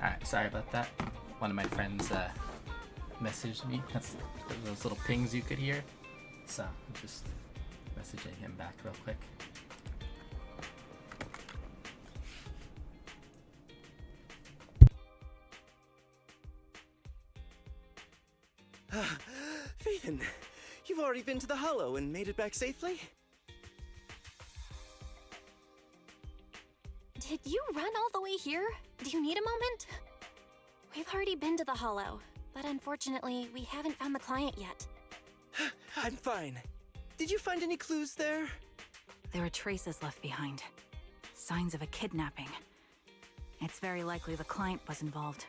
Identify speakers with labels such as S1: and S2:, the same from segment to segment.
S1: Alright, sorry about that. One of my friends messaged me. That's those little pings you could hear. So I'm just messaging him back real quick.
S2: Phaethon, you've already been to the Hollow and made it back safely?
S3: Did you run all the way here? Do you need a moment? We've already been to the Hollow, but unfortunately, we haven't found the client yet.
S2: I'm fine. Did you find any clues there?
S4: There are traces left behind. Signs of a kidnapping. It's very likely the client was involved.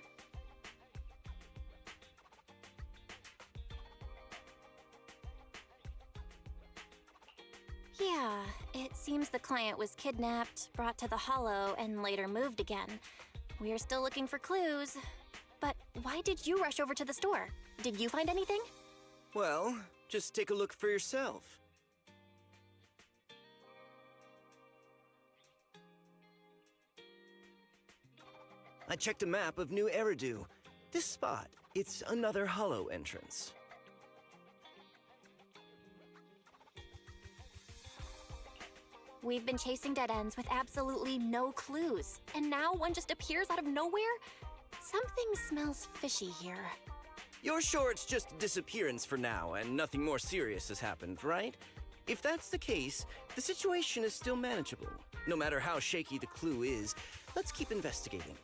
S3: Yeah, it seems the client was kidnapped, brought to the Hollow, and later moved again. We're still looking for clues. But why did you rush over to the store? Did you find anything?
S2: Well, just take a look for yourself. I checked a map of New Eridu. This spot, it's another Hollow entrance.
S3: We've been chasing dead ends with absolutely no clues, and now one just appears out of nowhere? Something smells fishy here.
S2: You're sure it's just a disappearance for now and nothing more serious has happened, right? If that's the case, the situation is still manageable. No matter how shaky the clue is, let's keep investigating.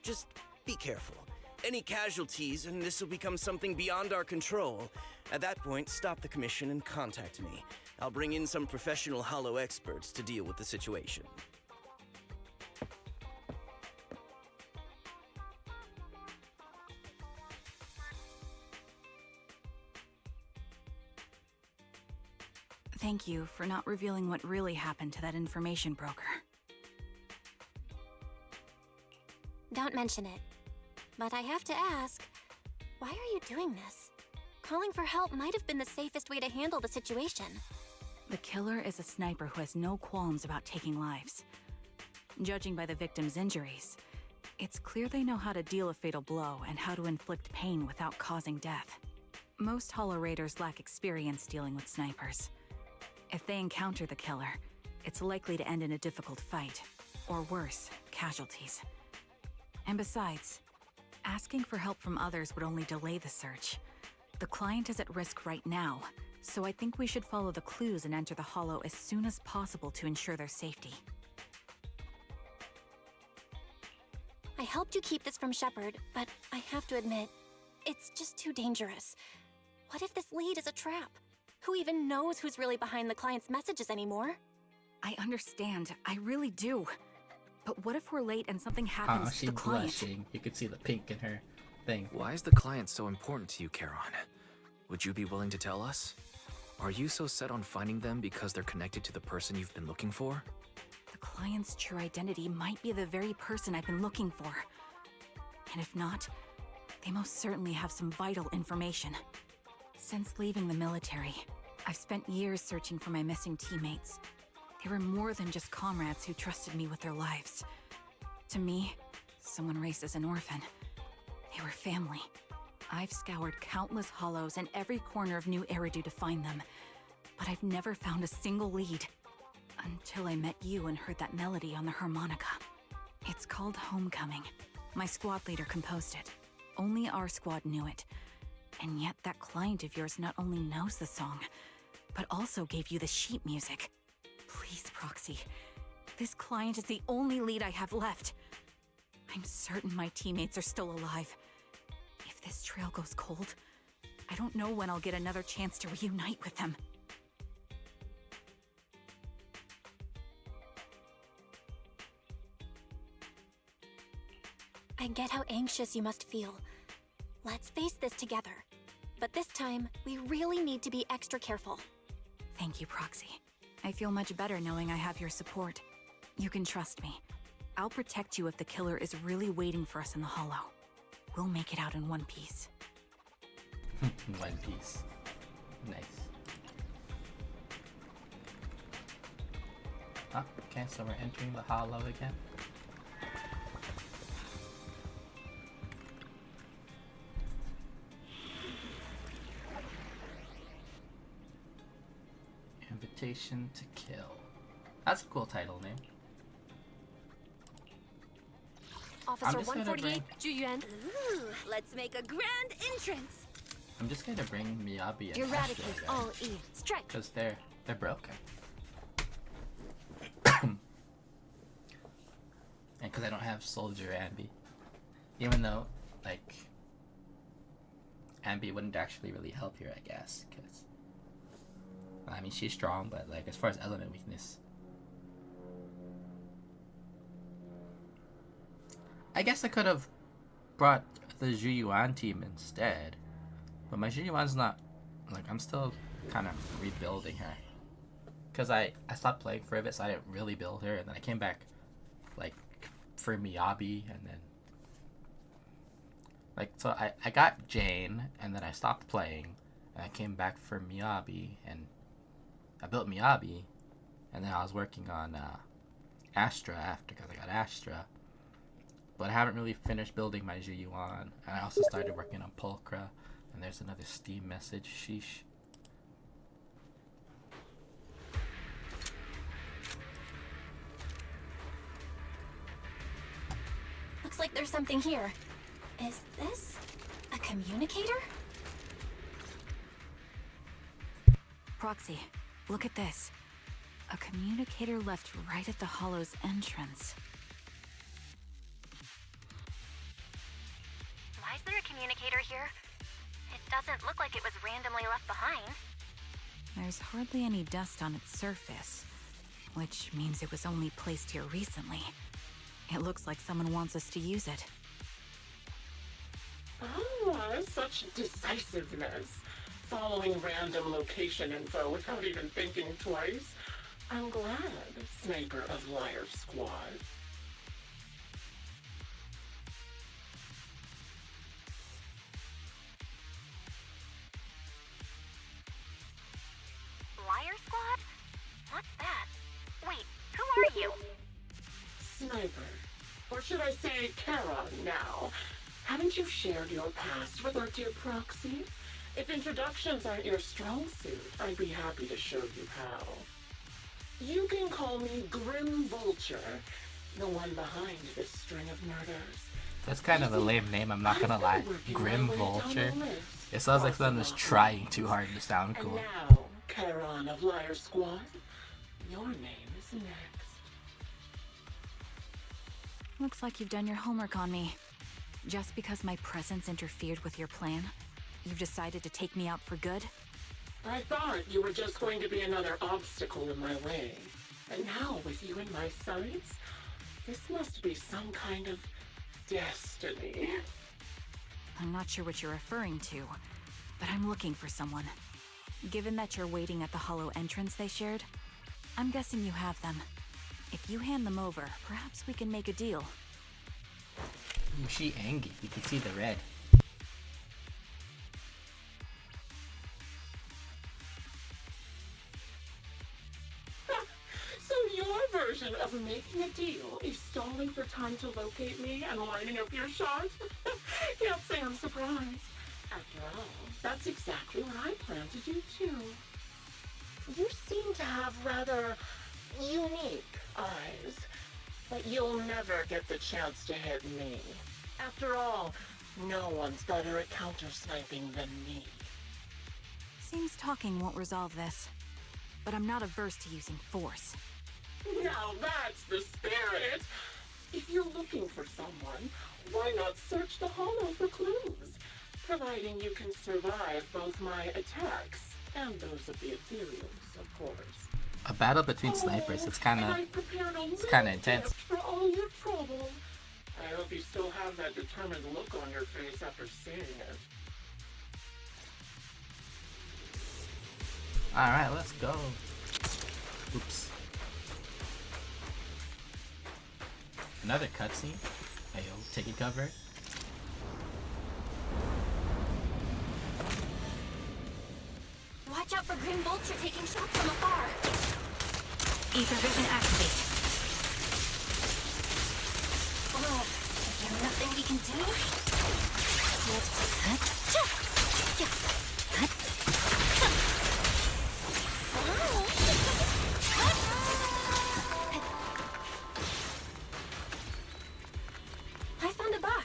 S2: Just be careful. Any casualties and this will become something beyond our control. At that point, stop the commission and contact me. I'll bring in some professional Hollow experts to deal with the situation.
S4: Thank you for not revealing what really happened to that information broker.
S3: Don't mention it. But I have to ask, why are you doing this? Calling for help might have been the safest way to handle the situation.
S4: The killer is a sniper who has no qualms about taking lives. Judging by the victim's injuries, it's clear they know how to deal a fatal blow and how to inflict pain without causing death. Most Hollow Raiders lack experience dealing with snipers. If they encounter the killer, it's likely to end in a difficult fight, or worse, casualties. And besides, asking for help from others would only delay the search. The client is at risk right now, so I think we should follow the clues and enter the Hollow as soon as possible to ensure their safety.
S3: I helped you keep this from Shepard, but I have to admit, it's just too dangerous. What if this lead is a trap? Who even knows who's really behind the client's messages anymore?
S4: I understand, I really do. But what if we're late and something happens to
S1: She's
S4: the client?
S1: blushing. You could see the pink in her thing.
S5: Why is the client so important to you, Charon? Would you be willing to tell us? Are you so set on finding them because they're connected to the person you've been looking for?
S4: The client's true identity might be the very person I've been looking for. And if not, they most certainly have some vital information. Since leaving the military, I've spent years searching for my missing teammates. They were more than just comrades who trusted me with their lives. To me, someone raised as an orphan, they were family. I've scoured countless hollows and every corner of New Eridu to find them, but I've never found a single lead. Until I met you and heard that melody on the harmonica. It's called Homecoming. My squad leader composed it. Only our squad knew it. And yet that client of yours not only knows the song, but also gave you the sheet music. Please, Proxy. This client is the only lead I have left. I'm certain my teammates are still alive. If this trail goes cold, I don't know when I'll get another chance to reunite with them.
S3: I get how anxious you must feel. Let's face this together. But this time, we really need to be extra careful.
S4: Thank you, Proxy. I feel much better knowing I have your support. You can trust me. I'll protect you if the killer is really waiting for us in the Hollow. We'll make it out in one piece.
S1: One piece. Nice. Oh, okay, so we're entering the Hollow again. Reputation to Kill. That's a cool title name.
S3: Officer
S1: just gonna
S3: 148,
S1: bring-
S3: Juyuan.
S6: Ooh, let's make a grand entrance.
S1: I'm just gonna bring Miyabi and
S3: Eradicate
S1: Astra
S3: all E. Strike.
S1: because they're broken. And because I don't have Soldier Ambi, even though like Ambi wouldn't actually really help here, I guess, because I mean she's strong, but like as far as element weakness, I guess I could have brought the Zhuyuan team instead, but my Zhuyuan's not, like, I'm still kind of rebuilding her. Because I stopped playing for a bit, so I didn't really build her, and then I came back, like, for Miyabi, and then, like, so I got Jane, and then I stopped playing, and I came back for Miyabi, and I built Miyabi, and then I was working on Astra after, because I got Astra. But I haven't really finished building my Zhuyuan. And I also started working on Pulchra. And there's another Steam message. Sheesh.
S3: Looks like there's something here. Is this a communicator?
S4: Proxy, look at this. A communicator left right at the Hollow's entrance.
S3: Why is there a communicator here? It doesn't look like it was randomly left behind.
S4: There's hardly any dust on its surface, which means it was only placed here recently. It looks like someone wants us to use it.
S7: Ah, such decisiveness. Following random location info without even thinking twice. I'm glad, Sniper of Liar Squad.
S3: Liar Squad? What's that? Wait, who are you?
S7: Sniper. Or should I say Charon now? Haven't you shared your past with our dear Proxy? If introductions aren't your strong suit, I'd be happy to show you how. You can call me Grim Vulture, the one behind this string of murders.
S1: That's kind of a lame name, I'm not gonna lie. Grim Vulture. It sounds like someone was trying too hard to sound
S7: And
S1: cool.
S7: now, Charon of Liar Squad, your name is next.
S4: Looks like you've done your homework on me. Just because my presence interfered with your plan, you've decided to take me out for good?
S7: I thought you were just going to be another obstacle in my way. And now, with you in my sights, this must be some kind of destiny.
S4: I'm not sure what you're referring to, but I'm looking for someone. Given that you're waiting at the Hollow entrance they shared, I'm guessing you have them. If you hand them over, perhaps we can make a deal.
S1: Ooh, she angry. You can see the red.
S7: So your version of making a deal is stalling for time to locate me and lining up your shot? Can't say I'm surprised. After all, that's exactly what I plan to do too. You seem to have rather unique eyes, but you'll never get the chance to hit me. After all, no one's better at counter-sniping than me.
S4: Seems talking won't resolve this, but I'm not averse to using force.
S7: Now that's the spirit! If you're looking for someone, why not search the Hollow for clues? Providing you can survive both my attacks and those of the Ethereals, of course.
S1: A battle between snipers. It's kind of intense.
S7: For all your trouble. I hope you still have that determined look on your face after seeing it.
S1: All right, let's go. Oops. Another cutscene. Ayo, taking cover.
S3: Watch out for Grim Vulture taking shots from afar.
S4: Ether vision activate.
S3: Oh, is there nothing we can do? Oh.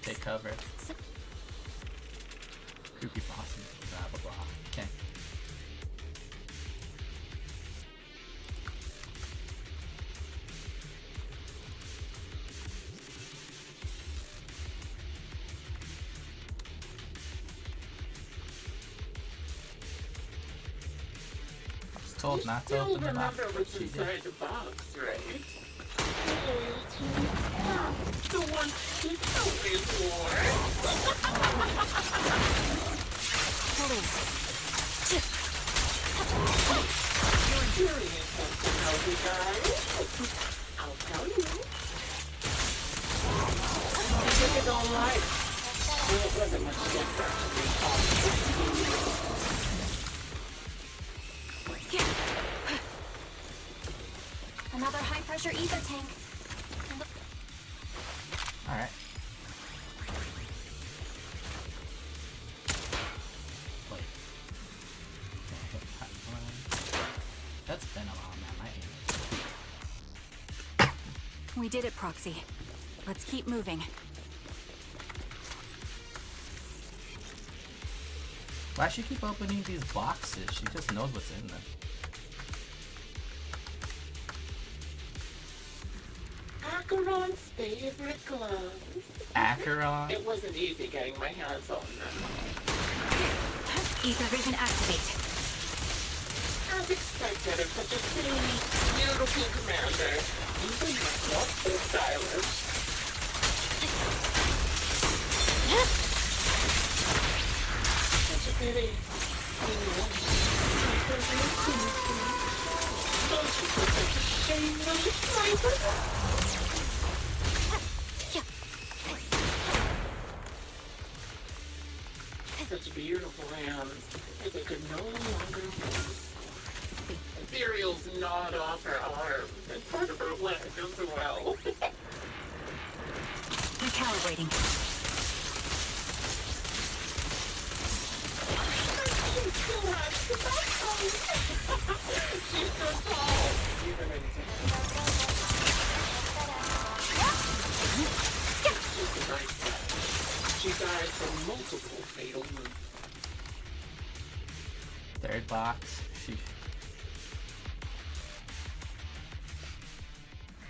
S1: Take cover. Creepy bosses, blah blah blah. Okay. I was told not to open the box,
S7: Remember
S1: but
S7: what's
S1: she did.
S7: inside the box, right? Loyalty. The one you always wore. You're curious as to how we guys. I'll tell you. I took his own life. Well, it wasn't much different.
S3: Another high-pressure ether tank.
S1: Alright. Wait. That's been a while, man. My aim.
S4: We did it, Proxy. Let's keep moving.
S1: Why does she keep opening these boxes? She just knows what's in them.
S7: Acheron's favorite gloves.
S1: Acheron?
S7: It wasn't easy getting my hands on them.
S4: Ether vision activate.
S7: As expected of such a clean, beautiful commander, even not so stylish. Such a pity. Don't you feel such a shame, little sniper? Such beautiful hands that they could no longer move. Ethereal's gnawed off her arm and part of her leg as well.
S4: Recalibrating.
S7: She's so tall. Even in She's a nice guy. She died from multiple fatal wounds.
S1: Third box. She.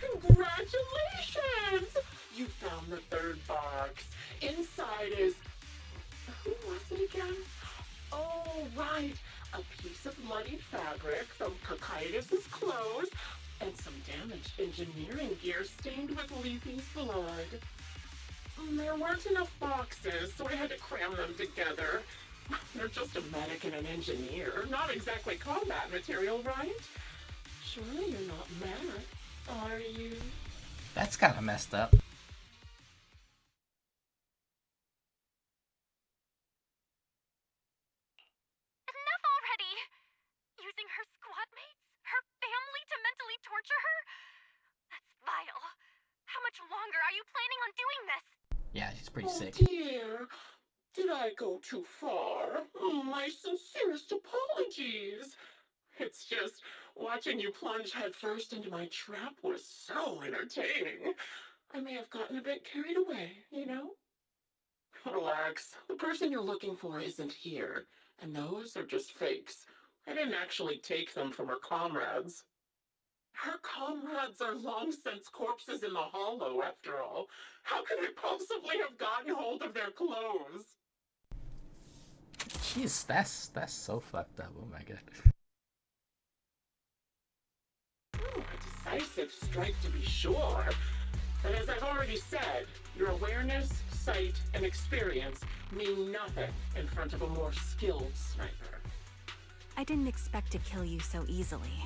S7: Congratulations! You found the third box. Inside is... Who was it again? Oh, right. A piece of muddied fabric from Cocytus's clothes and some damaged engineering gear stained with Leafy's blood. There weren't enough boxes, so I had to cram them together. They're just a medic and an engineer, not exactly combat material, right? Surely you're not mad, are you?
S1: That's kind of messed up.
S3: Enough already! Using her squad mates? Her family to mentally torture her? That's vile. How much longer are you planning on doing this?
S1: Yeah, she's pretty
S7: Oh
S1: sick.
S7: dear. Did I go too far? My sincerest apologies. It's just watching you plunge headfirst into my trap was so entertaining. I may have gotten a bit carried away, you know? Relax. The person you're looking for isn't here, and those are just fakes. I didn't actually take them from her comrades. Her comrades are long since corpses in the hollow, after all. How could they possibly have gotten hold of their clothes?
S1: Jeez, that's so fucked up. Oh my god.
S7: A decisive strike to be sure. But as I've already said, your awareness, sight, and experience mean nothing in front of a more skilled sniper.
S4: I didn't expect to kill you so easily.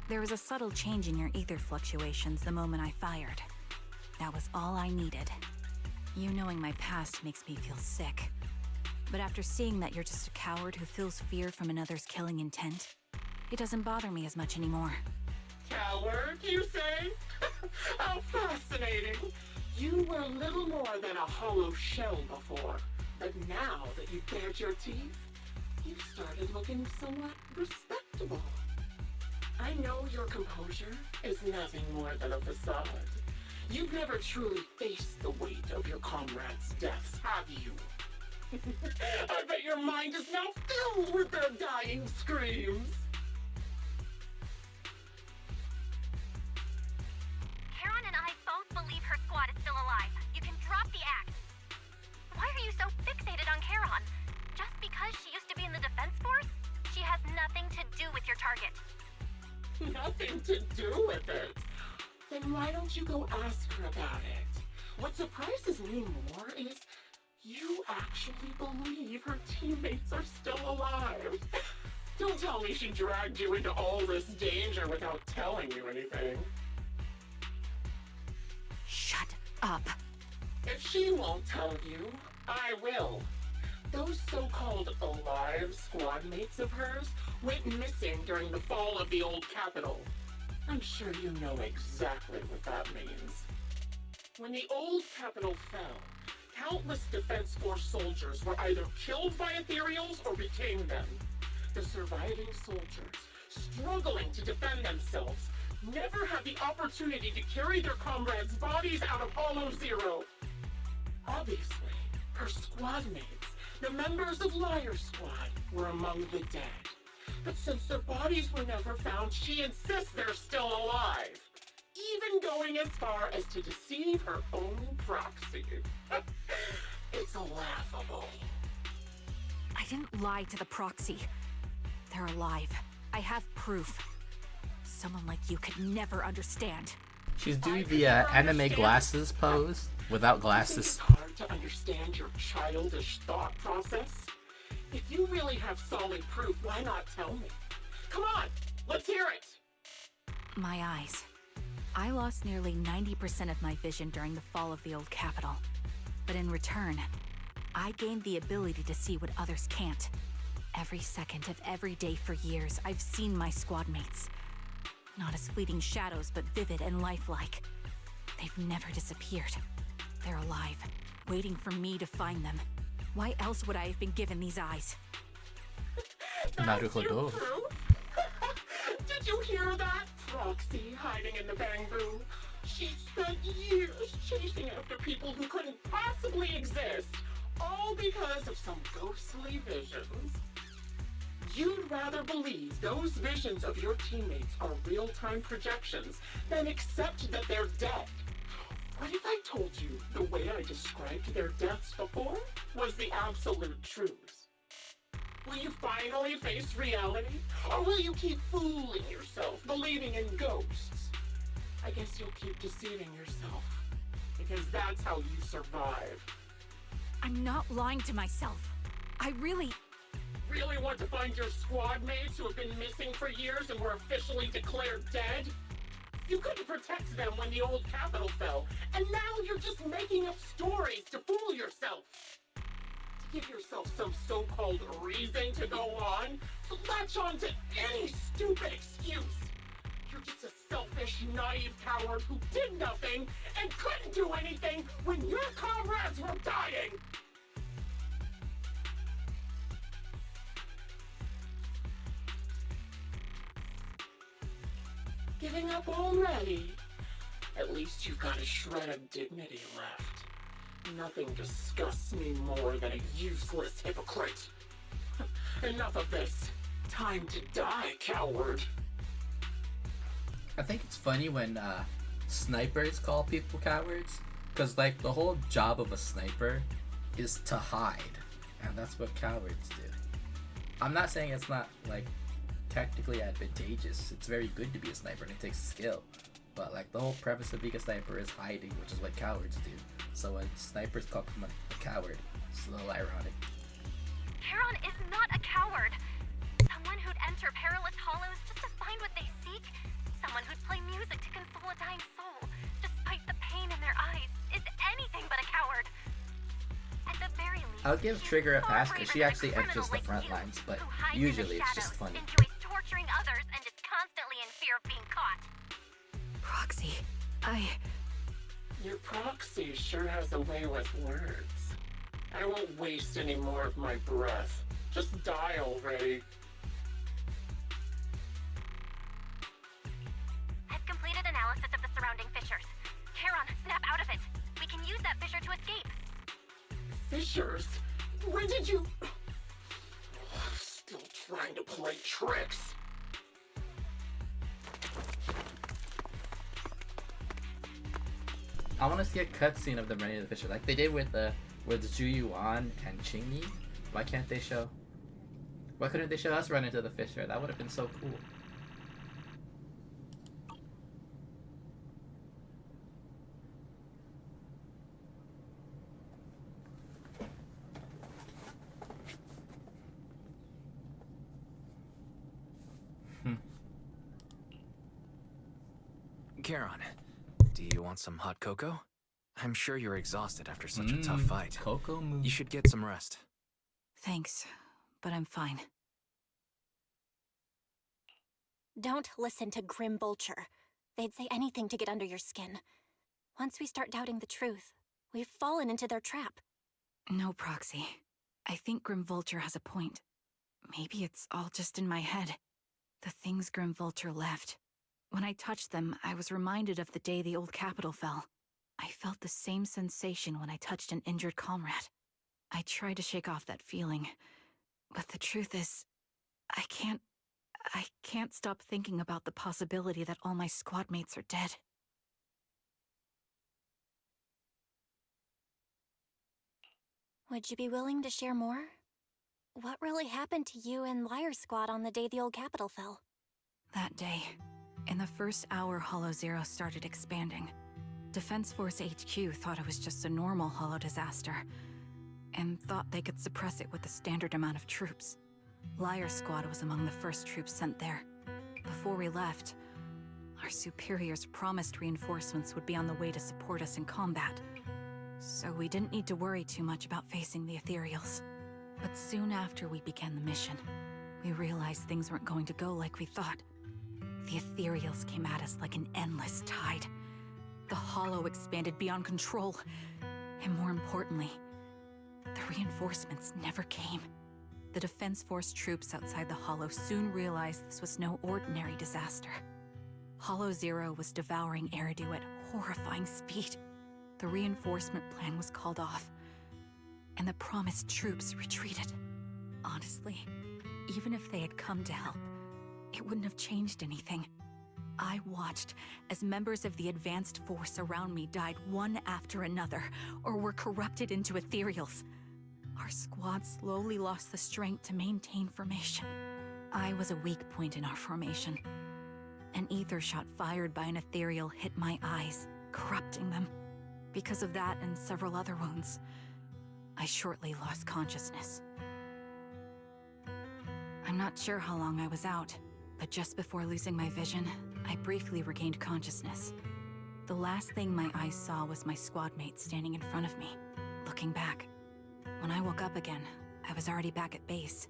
S4: There was a subtle change in your ether fluctuations the moment I fired. That was all I needed. You knowing my past makes me feel sick. But after seeing that you're just a coward who feels fear from another's killing intent, it doesn't bother me as much anymore.
S7: Coward, you say? How fascinating. You were little more than a hollow shell before. But now that you've bared your teeth, you've started looking somewhat respectable. I know your composure is nothing more than a facade. You've never truly faced the weight of your comrades' deaths, have you? I bet your mind is now filled with their dying screams.
S3: Charon and I both believe her squad is still alive. You can drop the act. Why are you so fixated on Charon? Just because she used to be in the Defense Force? She has nothing to do with your target.
S7: Nothing to do with it. Then why don't you go ask her about it? What surprises me more is you actually believe her teammates are still alive. Don't tell me she dragged you into all this danger without telling you anything.
S4: Shut up.
S7: If she won't tell you, I will. Those so-called alive squad mates of hers went missing during the fall of the old capital. I'm sure you know exactly what that means. When the old capital fell, countless Defense Force soldiers were either killed by Ethereals or became them. The surviving soldiers, struggling to defend themselves, never had the opportunity to carry their comrades' bodies out of Hollow Zero. Obviously, her squad mates, the members of Liar Squad, were among the dead. But since their bodies were never found, she insists they're still alive. Even going as far as to deceive her own proxy. It's laughable.
S4: I didn't lie to the proxy. They're alive. I have proof. Someone like you could never understand.
S1: She's doing the anime glasses pose without glasses.
S7: It's hard to understand your childish thought process. If you really have solid proof, why not tell me? Come on, let's hear it.
S4: My eyes. I lost nearly 90% of my vision during the fall of the old capital. But in return, I gained the ability to see what others can't. Every second of every day for years, I've seen my squad mates. Not as fleeting shadows, but vivid and lifelike. They've never disappeared. They're alive, waiting for me to find them. Why else would I have been given these eyes?
S7: That's your proof? Did you hear that? Proxy hiding in the bamboo. She spent years chasing after people who couldn't possibly exist, all because of some ghostly visions. You'd rather believe those visions of your teammates are real-time projections than accept that they're dead. What if I told you the way I described their deaths before was the absolute truth? Will you finally face reality? Or will you keep fooling yourself, believing in ghosts? I guess you'll keep deceiving yourself, because that's how you survive.
S4: I'm not lying to myself. I really
S7: want to find your squad mates who have been missing for years and were officially declared dead? You couldn't protect them when the old capital fell, and now you're just making up stories to fool yourself. To give yourself some so-called reason to go on, to latch on to any stupid excuse. You're just a selfish, naive coward who did nothing and couldn't do anything when your comrades were dying. Giving up already? At least you've got a shred of dignity left. Nothing disgusts me more than a useless hypocrite. Enough of this. Time to die, coward.
S1: I think it's funny when snipers call people cowards, because like the whole job of a sniper is to hide, and that's what cowards do. I'm not saying it's not like technically advantageous. It's very good to be a sniper and it takes skill, but like the whole premise of being a sniper is hiding, which is what cowards do. So when snipers call someone a coward, it's a little ironic.
S3: Charon is not a coward. Someone who'd enter perilous hollows just to find what they seek. Someone who'd play music to console a dying soul, despite the pain in their eyes, is anything but a coward. At the very least,
S1: I'll give Trigger a
S3: far
S1: pass because
S3: braver
S1: she
S3: than a
S1: actually
S3: criminal
S1: enters the
S3: like
S1: front
S3: you,
S1: lines, but
S3: who hides in the
S1: usually it's just
S3: shadows,
S1: funny.
S3: enjoys torturing others, and is constantly in fear of being caught.
S4: Proxy.
S7: Your proxy sure has a way with words. I won't waste any more of my breath. Just die already.
S3: I've completed analysis of the surrounding fissures. Charon, use that fissure to escape.
S7: Fissures? When did you... Still trying to play tricks.
S1: I want to see a cutscene of them running the fissure, like they did with Zhu Yuan and Qingyi. Why can't they show? Why couldn't they show us run into the fissure? That would have been so cool.
S5: Charon, do you want some hot cocoa? I'm sure you're exhausted after such a tough fight.
S1: Cocoa move.
S5: You should get some rest.
S4: Thanks, but I'm fine.
S3: Don't listen to Grim Vulture. They'd say anything to get under your skin. Once we start doubting the truth, we've fallen into their trap.
S4: No, Proxy. I think Grim Vulture has a point. Maybe it's all just in my head. The things Grim Vulture left. When I touched them, I was reminded of the day the old capital fell. I felt the same sensation when I touched an injured comrade. I tried to shake off that feeling, but the truth is, I can't stop thinking about the possibility that all my squad mates are dead.
S3: Would you be willing to share more? What really happened to you and Liar Squad on the day the old capital fell?
S4: That day, in the first hour Hollow Zero started expanding, Defense Force HQ thought it was just a normal Hollow disaster, and thought they could suppress it with the standard amount of troops. Liar Squad was among the first troops sent there. Before we left, our superiors promised reinforcements would be on the way to support us in combat, so we didn't need to worry too much about facing the Ethereals. But soon after we began the mission, we realized things weren't going to go like we thought. The Ethereals came at us like an endless tide. The Hollow expanded beyond control, and more importantly, the reinforcements never came. The Defense Force troops outside the Hollow soon realized this was no ordinary disaster. Hollow Zero was devouring Eridu at horrifying speed. The reinforcement plan was called off, and the promised troops retreated. Honestly, even if they had come to help, it wouldn't have changed anything. I watched as members of the advanced force around me died one after another, or were corrupted into Ethereals. Our squad slowly lost the strength to maintain formation. I was a weak point in our formation. An ether shot fired by an Ethereal hit my eyes, corrupting them. Because of that and several other wounds, I shortly lost consciousness. I'm not sure how long I was out, but just before losing my vision, I briefly regained consciousness. The last thing my eyes saw was my squad mate standing in front of me, looking back. When I woke up again, I was already back at base.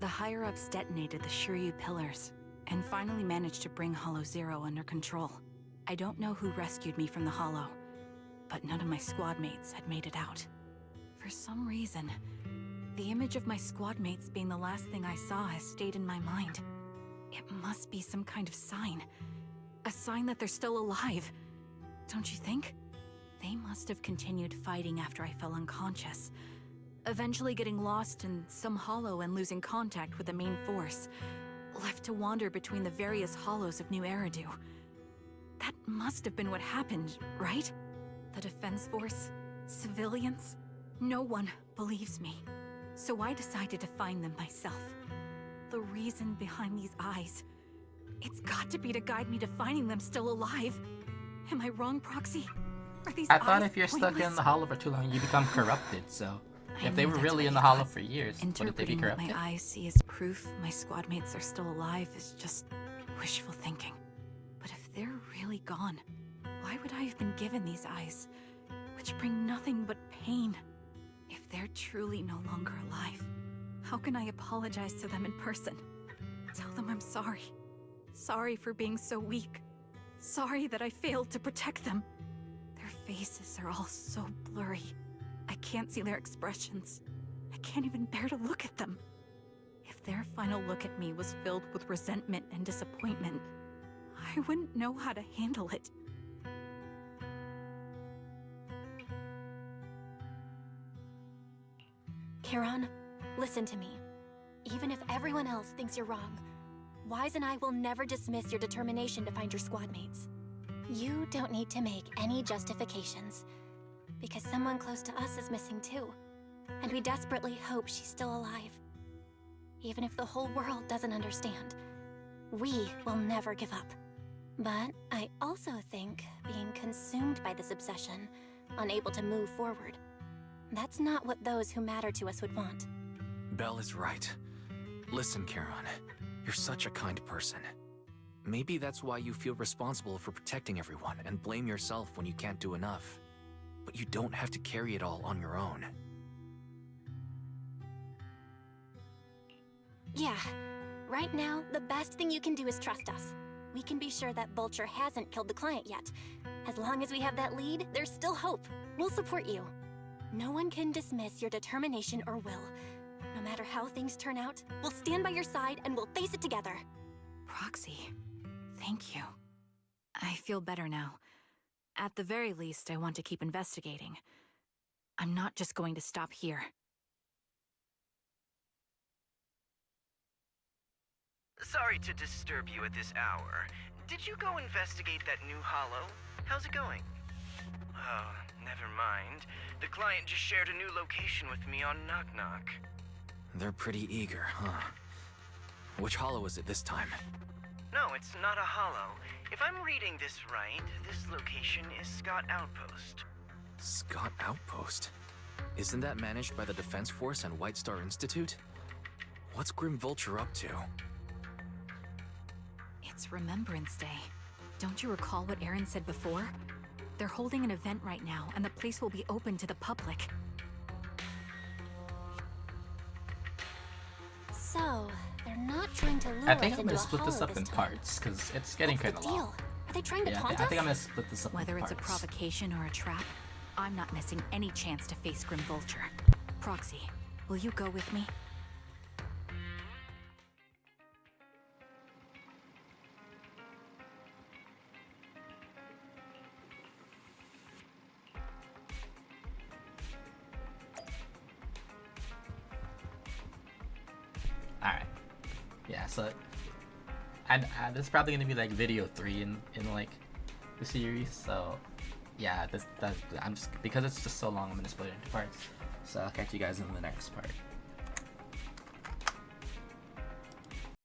S4: The higher-ups detonated the Shiryu pillars, and finally managed to bring Hollow Zero under control. I don't know who rescued me from the Hollow, but none of my squad mates had made it out. For some reason, the image of my squad mates being the last thing I saw has stayed in my mind. It must be some kind of sign. A sign that they're still alive. Don't you think? They must have continued fighting after I fell unconscious, eventually getting lost in some hollow and losing contact with the main force, left to wander between the various hollows of New Eridu. That must have been what happened, right? The Defense Force? Civilians? No one believes me. So I decided to find them myself. The reason behind these eyes. It's got to be to guide me to finding them still alive. Am I wrong, Proxy? Are these
S1: I thought
S4: eyes
S1: if you're stuck
S4: pointless?
S1: in the hollow for too long, you become corrupted, so...
S4: I
S1: If they
S4: knew
S1: were
S4: that's
S1: really
S4: what
S1: in
S4: you
S1: the hollow
S4: thought.
S1: for years, wouldn't they be
S4: Interpreting what
S1: corrupted?
S4: my eyes see as proof my squad mates are still alive is just wishful thinking. But if they're really gone, why would I have been given these eyes, which bring nothing but pain? If they're truly no longer alive, how can I apologize to them in person? Tell them I'm sorry. Sorry for being so weak. Sorry that I failed to protect them. Their faces are all so blurry. I can't see their expressions. I can't even bear to look at them. If their final look at me was filled with resentment and disappointment, I wouldn't know how to handle it.
S3: Charon, listen to me. Even if everyone else thinks you're wrong, Wise and I will never dismiss your determination to find your squad mates. You don't need to make any justifications, because someone close to us is missing too, and we desperately hope she's still alive. Even if the whole world doesn't understand, we will never give up. But I also think being consumed by this obsession, unable to move forward, that's not what those who matter to us would want.
S5: Belle is right. Listen, Charon, you're such a kind person. Maybe that's why you feel responsible for protecting everyone and blame yourself when you can't do enough. But you don't have to carry it all on your own.
S3: Yeah. Right now, the best thing you can do is trust us. We can be sure that Vulture hasn't killed the client yet. As long as we have that lead, there's still hope. We'll support you. No one can dismiss your determination or will. No matter how things turn out, we'll stand by your side and we'll face it together.
S4: Proxy, thank you. I feel better now. At the very least, I want to keep investigating. I'm not just going to stop here.
S2: Sorry to disturb you at this hour. Did you go investigate that new hollow? How's it going? Oh, never mind. The client just shared a new location with me on Knock Knock.
S5: They're pretty eager, huh? Which hollow is it this time?
S2: No, it's not a hollow. If I'm reading this right, this location is Scott Outpost.
S5: Scott Outpost? Isn't that managed by the Defense Force and White Star Institute? What's Grim Vulture up to?
S4: It's Remembrance Day. Don't you recall what Aaron said before? They're holding an event right now, and the place will be open to the public.
S3: So, they're not trying to lure
S1: I think
S3: us
S1: I'm
S3: into
S1: gonna
S3: a
S1: split this
S3: hollow
S1: up in
S3: time.
S1: parts, because it's getting
S3: What's
S1: kind
S3: the
S1: of long.
S3: deal? Are they trying to
S1: Yeah,
S3: taunt
S1: I
S3: us?
S1: think I'm gonna split this up
S4: Whether
S1: in
S4: it's a
S1: parts.
S4: provocation or a trap, I'm not missing any chance to face Grim Vulture. Proxy, will you go with me?
S1: Alright. Yeah, so and this is probably gonna be like video 3 in like the series, so yeah, I'm just because it's just so long, I'm gonna split it into parts. So I'll catch you guys in the next part.